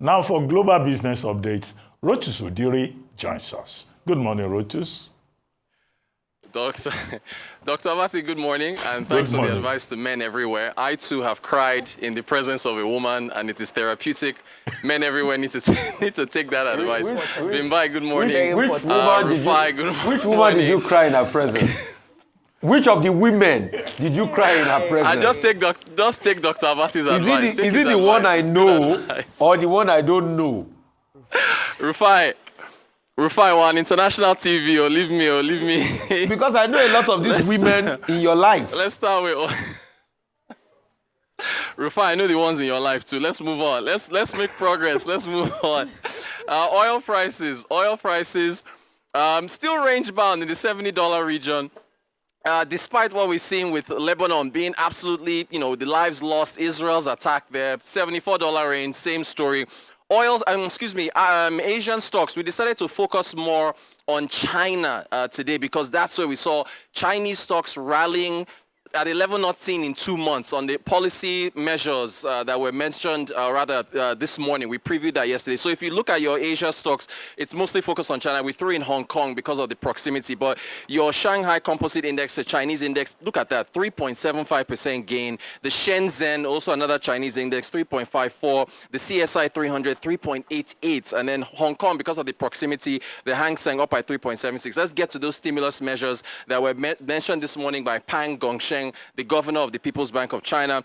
Now for global business updates, Rotus Oddiri joins us. Good morning, Rotus. Dr. Abati, good morning, and thanks for the advice to men everywhere. I too have cried in the presence of a woman, and it is therapeutic. Men everywhere need to take that advice. Bimbai, good morning. Which woman did you cry in her presence? Which of the women did you cry in her presence? I just take Dr. Abati's advice. Is it the one I know or the one I don't know? Rufai, on international TV, or leave me. Because I know a lot of these women in your life. Let's start with Rufai, I know the ones in your life too. Let's move on. Let's make progress. Let's move on. Oil prices still range bound in the $70 region. Despite what we're seeing with Lebanon being absolutely, the lives lost, Israel's attack there, $74 range, same story. Asian stocks, we decided to focus more on China today because that's where we saw Chinese stocks rallying at a level not seen in 2 months on the policy measures that were mentioned this morning. We previewed that yesterday. So if you look at your Asia stocks, it's mostly focused on China. We threw in Hong Kong because of the proximity, but your Shanghai Composite Index, the Chinese index, look at that, 3.75% gain. The Shenzhen, also another Chinese index, 3.54. The CSI 300, 3.88. And then Hong Kong, because of the proximity, the Hang Seng up by 3.76. Let's get to those stimulus measures that were mentioned this morning by Pang Gongsheng, the governor of the People's Bank of China.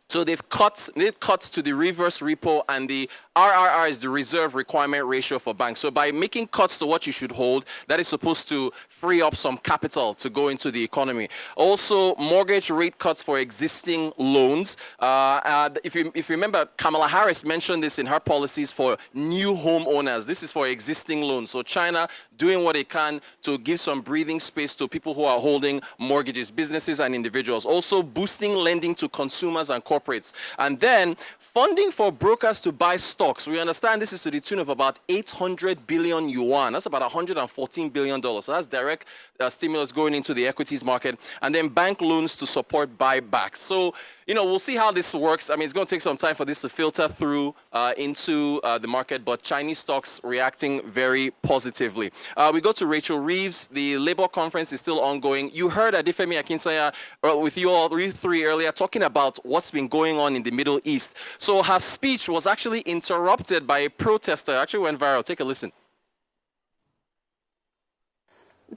So they've cut to the reverse repo, and the RRR is the reserve requirement ratio for banks. So by making cuts to what you should hold, that is supposed to free up some capital to go into the economy. Also, mortgage rate cuts for existing loans. If you remember, Kamala Harris mentioned this in her policies for new homeowners. This is for existing loans. So China doing what it can to give some breathing space to people who are holding mortgages, businesses and individuals. Also boosting lending to consumers and corporates. And then funding for brokers to buy stocks. We understand this is to the tune of about 800 billion yuan. That's about $114 billion. So that's direct stimulus going into the equities market. And then bank loans to support buybacks. So, we'll see how this works. I mean, it's going to take some time for this to filter through into the market, but Chinese stocks reacting very positively. We go to Rachel Reeves. The Labour conference is still ongoing. You heard Adefemi Akinsanya with you all three earlier talking about what's been going on in the Middle East. So her speech was actually interrupted by a protester. It actually went viral. Take a listen.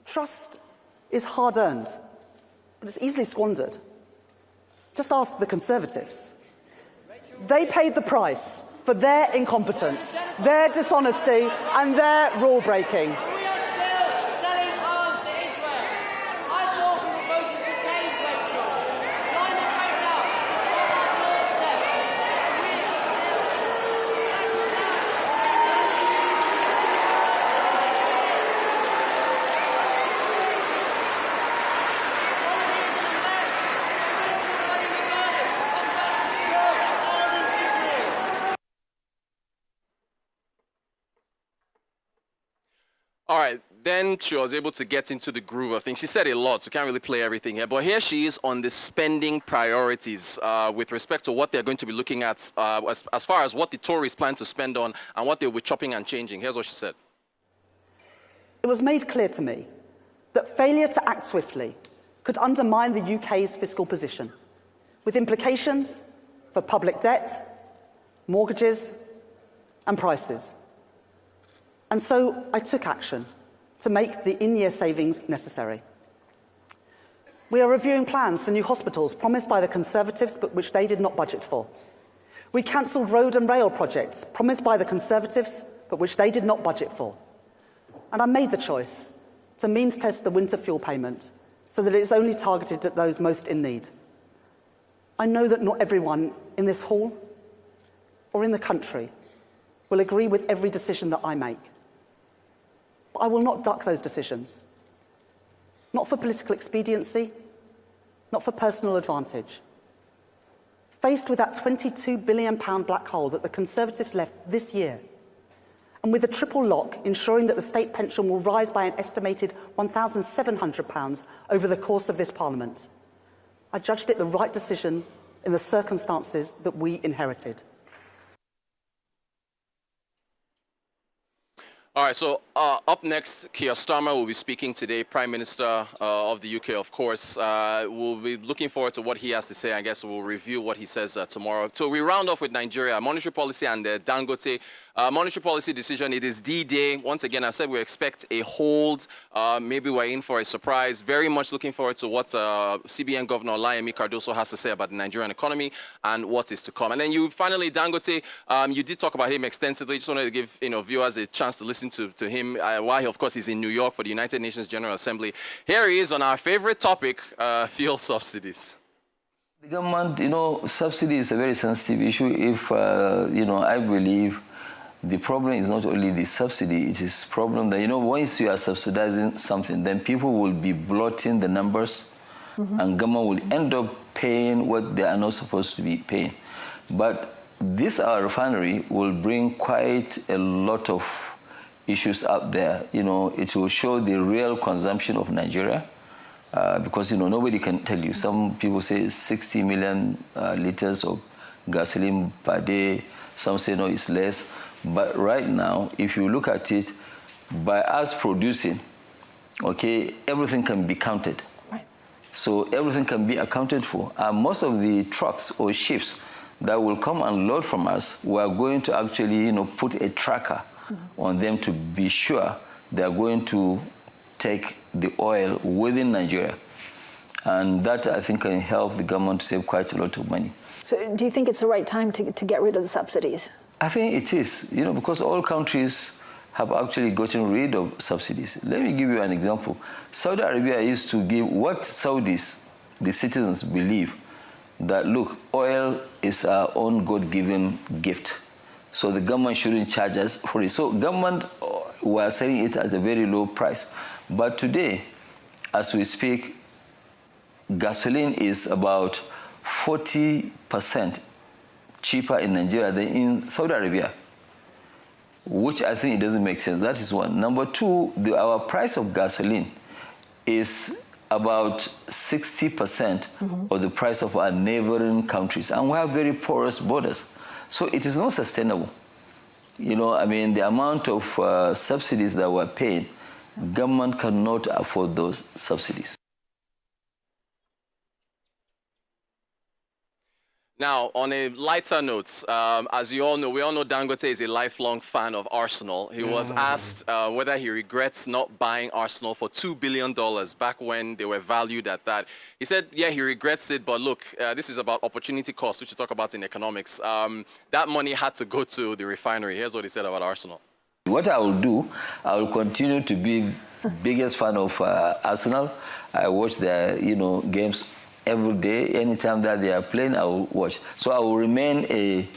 Trust is hard-earned, but it's easily squandered. Just ask the Conservatives. They paid the price for their incompetence, their dishonesty, and their rule-breaking. We are still selling arms to Israel. I thought we were voting for change, Rachel. Climate breakout is on our doorstep. We are All right, then she was able to get into the groove of things. She said a lot, so can't really play everything here. But here she is on the spending priorities with respect to what they're going to be looking at as far as what the Tories plan to spend on and what they'll be chopping and changing. Here's what she said. It was made clear to me that failure to act swiftly could undermine the UK's fiscal position, with implications for public debt, mortgages, and prices. And so I took action to make the in-year savings necessary. We are reviewing plans for new hospitals promised by the Conservatives but which they did not budget for. We cancelled road and rail projects promised by the Conservatives but which they did not budget for. And I made the choice to means test the winter fuel payment so that it is only targeted at those most in need. I know that not everyone in this hall or in the country will agree with every decision that I make. But I will not duck those decisions. Not for political expediency, not for personal advantage. Faced with that £22 billion black hole that the Conservatives left this year, and with a triple lock ensuring that the state pension will rise by an estimated £1,700 over the course of this Parliament, I judged it the right decision in the circumstances that we inherited. All right, so up next, Keir Starmer will be speaking today, Prime Minister of the UK, of course. We'll be looking forward to what he has to say. I guess we'll review what he says tomorrow. So we round off with Nigeria, monetary policy and the Dangote monetary policy decision. It is D-Day. Once again, I said we expect a hold. Maybe we're in for a surprise. Very much looking forward to what CBN Governor Olayemi Cardoso has to say about the Nigerian economy and what is to come. And then finally, Dangote, you did talk about him extensively. Just wanted to give viewers a chance to listen to him while he, of course, is in New York for the United Nations General Assembly. Here he is on our favorite topic, fuel subsidies. The government, subsidy is a very sensitive issue. If, I believe the problem is not only the subsidy, it is problem that, once you are subsidizing something, then people will be blotting the numbers and government will end up paying what they are not supposed to be paying. But this, our refinery, will bring quite a lot of issues out there. It will show the real consumption of Nigeria because, nobody can tell you. Some people say 60 million liters of gasoline per day. Some say, no, it's less. But right now, if you look at it, by us producing, everything can be counted. Right. So everything can be accounted for. And most of the trucks or ships that will come and load from us, we are going to actually, put a tracker on them to be sure they are going to take the oil within Nigeria. And that, I think, can help the government to save quite a lot of money. So do you think it's the right time to get rid of the subsidies? I think it is, because all countries have actually gotten rid of subsidies. Let me give you an example. Saudi Arabia used to give what Saudis, the citizens, believe that, look, oil is our own God-given gift. So the government shouldn't charge us for it. So government were selling it at a very low price. But today, as we speak, gasoline is about 40% cheaper in Nigeria than in Saudi Arabia, which I think it doesn't make sense. That is one. Number two, our price of gasoline is about 60% of the price of our neighboring countries. And we have very porous borders. So it is not sustainable. The amount of subsidies that were paid, government cannot afford those subsidies. Now, on a lighter note, as we all know Dangote is a lifelong fan of Arsenal. He was asked whether he regrets not buying Arsenal for $2 billion back when they were valued at that. He said, yeah, he regrets it, but look, this is about opportunity cost, which we talk about in economics. That money had to go to the refinery. Here's what he said about Arsenal. What I will do, I will continue to be biggest fan of Arsenal. I watch their, games every day. Anytime that they are playing, I will watch. So I will remain a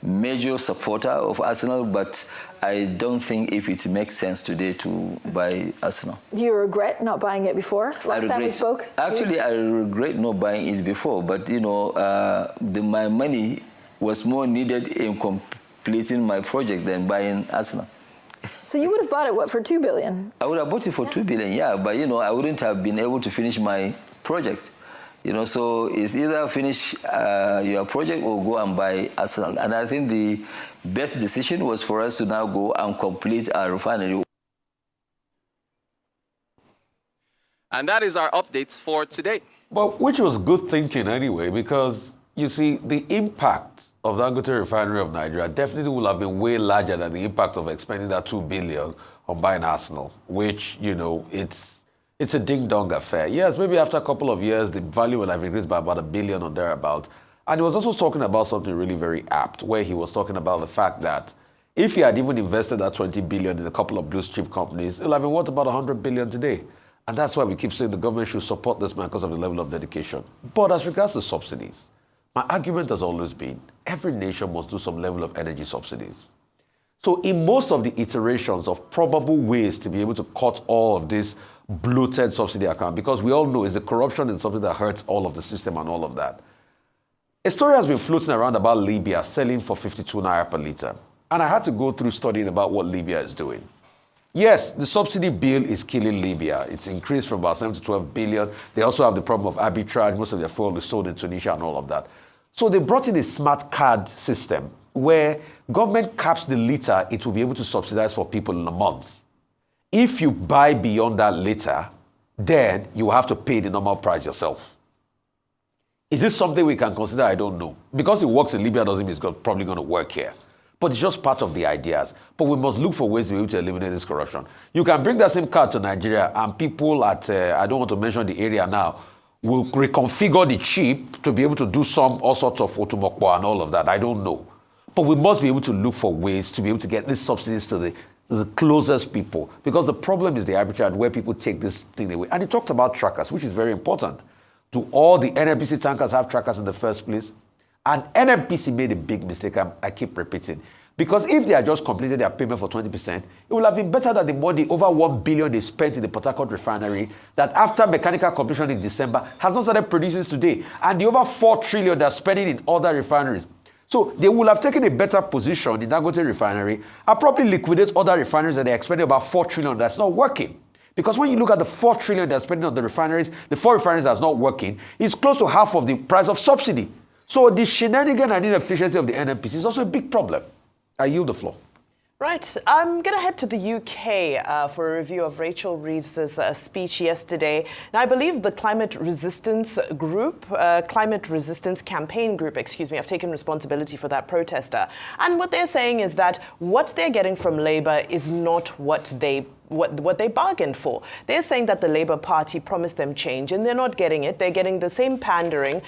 major supporter of Arsenal, but I don't think if it makes sense today to buy Arsenal. Do you regret not buying it before? Last time we spoke? Actually, I regret not buying it before, but my money was more needed in completing my project than buying Arsenal. So you would have bought it, for $2 billion? I would have bought it for $2 billion, yeah, but I wouldn't have been able to finish my project. So it's either finish your project or go and buy Arsenal. And I think the best decision was for us to now go and complete our refinery. And that is our updates for today. But which was good thinking anyway, because you see, the impact of the Dangote Refinery of Nigeria definitely will have been way larger than the impact of expending that $2 billion on buying Arsenal, which, it's a ding-dong affair. Yes, maybe after a couple of years, the value will have increased by about $1 billion or thereabout. And he was also talking about something really very apt, where he was talking about the fact that if he had even invested that $20 billion in a couple of blue chip companies, it would have been worth about $100 billion today. And that's why we keep saying the government should support this man because of the level of dedication. But as regards to subsidies, my argument has always been every nation must do some level of energy subsidies. So in most of the iterations of probable ways to be able to cut all of this bloated subsidy account, because we all know it's the corruption and something that hurts all of the system and all of that. A story has been floating around about Libya selling for 52 naira per litre. And I had to go through studying about what Libya is doing. Yes, the subsidy bill is killing Libya. It's increased from about 7 to 12 billion. They also have the problem of arbitrage. Most of their fuel is sold in Tunisia and all of that. So they brought in a smart card system where government caps the liter it will be able to subsidize for people in a month. If you buy beyond that liter, then you have to pay the normal price yourself. Is this something we can consider? I don't know. Because it works in Libya doesn't mean it's probably going to work here. But it's just part of the ideas. But we must look for ways to be able to eliminate this corruption. You can bring that same card to Nigeria and people at, I don't want to mention the area now, will reconfigure the chip to be able to do all sorts of otumokbo and all of that. I don't know. But we must be able to look for ways to be able to get these subsidies to the closest people. Because the problem is the arbitrage where people take this thing away. And he talked about trackers, which is very important. Do all the NNPC tankers have trackers in the first place? And NNPC made a big mistake, I keep repeating. Because if they had just completed their payment for 20%, it would have been better that the money, over 1 billion they spent in the Port Harcourt refinery, that after mechanical completion in December, has not started producing today. And the over 4 trillion they're spending in other refineries. So they would have taken a better position in Dangote refinery and probably liquidate other refineries that they're expending about 4 trillion that's not working. Because when you look at the 4 trillion they're spending on the refineries, the 4 refineries that's not working, it's close to half of the price of subsidy. So the shenanigan and inefficiency of the NNPC is also a big problem. I yield the floor. Right. I'm going to head to the UK for a review of Rachel Reeves' speech yesterday. Now, I believe the climate resistance campaign group, have taken responsibility for that protester. And what they're saying is that what they're getting from Labour is not what they bargained for. They're saying that the Labour Party promised them change, and they're not getting it. They're getting the same pandering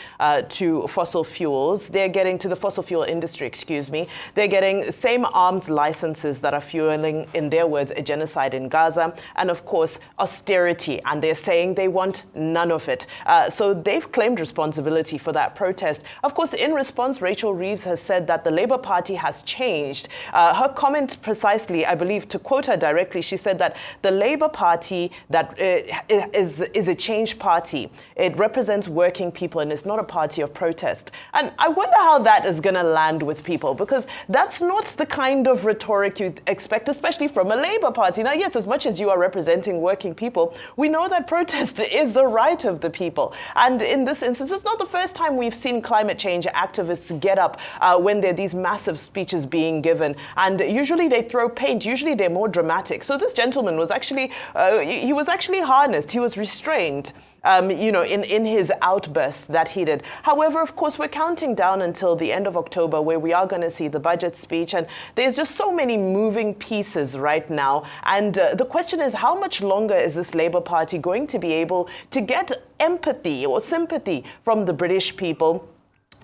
to fossil fuels. They're getting to the fossil fuel industry, They're getting same arms licenses that are fueling, in their words, a genocide in Gaza, and of course, austerity. And they're saying they want none of it. So they've claimed responsibility for that protest. Of course, in response, Rachel Reeves has said that the Labour Party has changed. Her comment precisely, I believe, to quote her directly, she said that the Labour Party that is a change party. It represents working people and it's not a party of protest. And I wonder how that is going to land with people, because that's not the kind of rhetoric you'd expect, especially from a Labour Party. Now, yes, as much as you are representing working people, we know that protest is the right of the people. And in this instance, it's not the first time we've seen climate change activists get up when there are these massive speeches being given. And usually they throw paint. Usually they're more dramatic. So this gentleman was actually, he was actually harnessed. He was restrained. In his outbursts that he did. However, of course, we're counting down until the end of October, where we are going to see the budget speech. And there's just so many moving pieces right now. And the question is, how much longer is this Labour Party going to be able to get empathy or sympathy from the British people,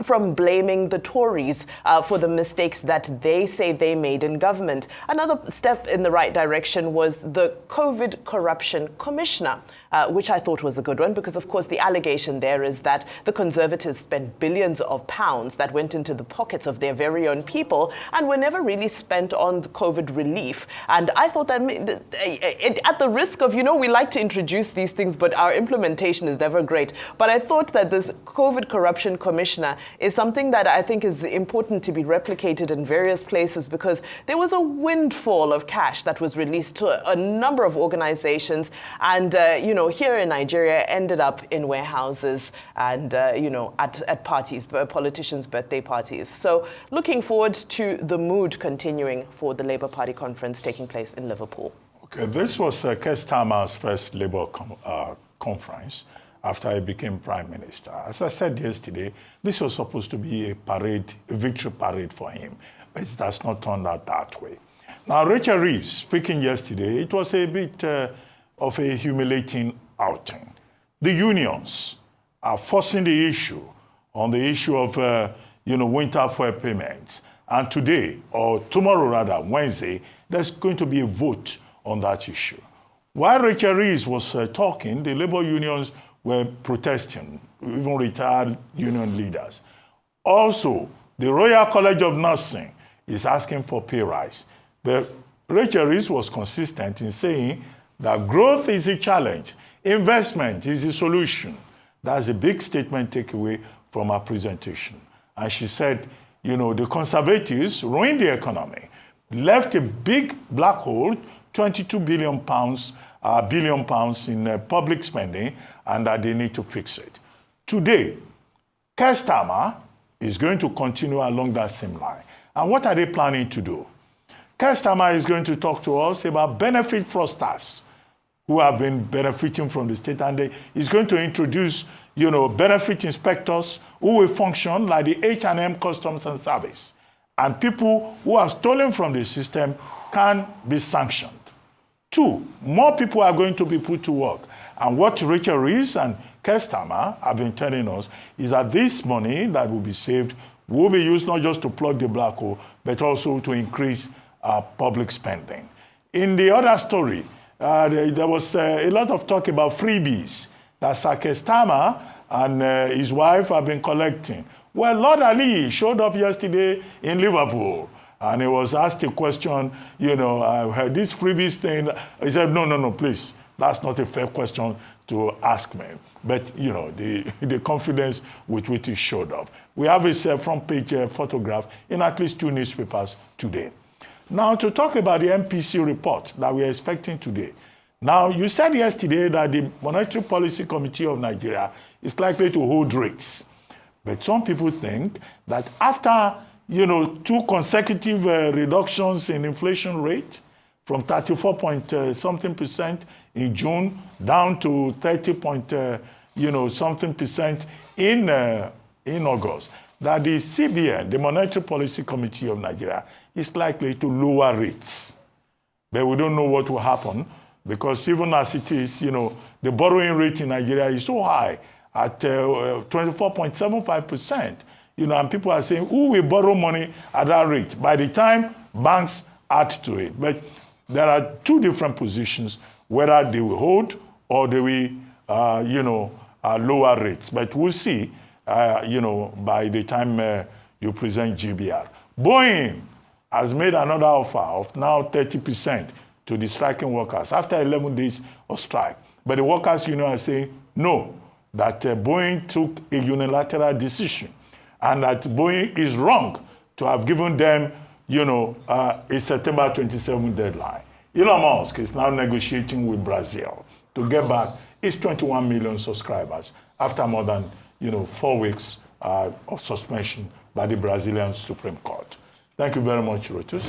from blaming the Tories for the mistakes that they say they made in government? Another step in the right direction was the COVID Corruption Commissioner, which I thought was a good one, because, of course, the allegation there is that the Conservatives spent billions of pounds that went into the pockets of their very own people and were never really spent on the COVID relief. And I thought that, at the risk of, we like to introduce these things, but our implementation is never great. But I thought that this COVID Corruption Commissioner is something that I think is important to be replicated in various places, because there was a windfall of cash that was released to a number of organizations, and, here in Nigeria ended up in warehouses and, at parties, politicians' birthday parties. So looking forward to the mood continuing for the Labour Party conference taking place in Liverpool. Okay, this was Keir Starmer's first Labour conference after he became Prime Minister. As I said yesterday, this was supposed to be a victory parade for him, but it has not turned out that way. Now, Rachel Reeves speaking yesterday, it was a bit of a humiliating outing. The unions are forcing the issue on the issue of, winter fuel payments. And today, or tomorrow rather, Wednesday, there's going to be a vote on that issue. While Rachel Reeves was talking, the labor unions were protesting, even retired union leaders. Also, the Royal College of Nursing is asking for pay rise. But Rachel Reeves was consistent in saying that growth is a challenge, investment is a solution. That's a big statement takeaway from her presentation. And she said, the Conservatives ruined the economy, left a big black hole, 22 billion pounds in public spending, and that they need to fix it. Today, Keir Starmer is going to continue along that same line. And what are they planning to do? Kestama is going to talk to us about benefit fraudsters who have been benefiting from the state, and he's going to introduce, benefit inspectors who will function like the H&M Customs and Service. And people who have stolen from the system can be sanctioned. 2, more people are going to be put to work. And what Rachel Reeves and Kestama have been telling us is that this money that will be saved will be used not just to plug the black hole, but also to increase public spending. In the other story, there was a lot of talk about freebies that Kestama and his wife have been collecting. Well, Lord Ali showed up yesterday in Liverpool, and he was asked a question, I heard this freebies thing. He said, no, please, that's not a fair question to ask me. But, the confidence with which he showed up. We have his front page photograph in at least 2 newspapers today. Now, to talk about the MPC report that we are expecting today. Now, you said yesterday that the Monetary Policy Committee of Nigeria is likely to hold rates. But some people think that after, 2 consecutive reductions in inflation rate from 34-something% in June down to 30-something% in August, that the CBN, the Monetary Policy Committee of Nigeria, is likely to lower rates. But we don't know what will happen because even as it is, the borrowing rate in Nigeria is so high at 24.75%, and people are saying, who will borrow money at that rate? By the time banks add to it. But there are 2 different positions, whether they will hold or they will, lower rates. But we'll see, by the time you present GBR. Boeing has made another offer of now 30% to the striking workers after 11 days of strike. But the workers' union are saying no, that Boeing took a unilateral decision and that Boeing is wrong to have given them, a September 27 deadline. Elon Musk is now negotiating with Brazil to get back his 21 million subscribers after more than, 4 weeks of suspension by the Brazilian Supreme Court. Thank you very much, Rotus.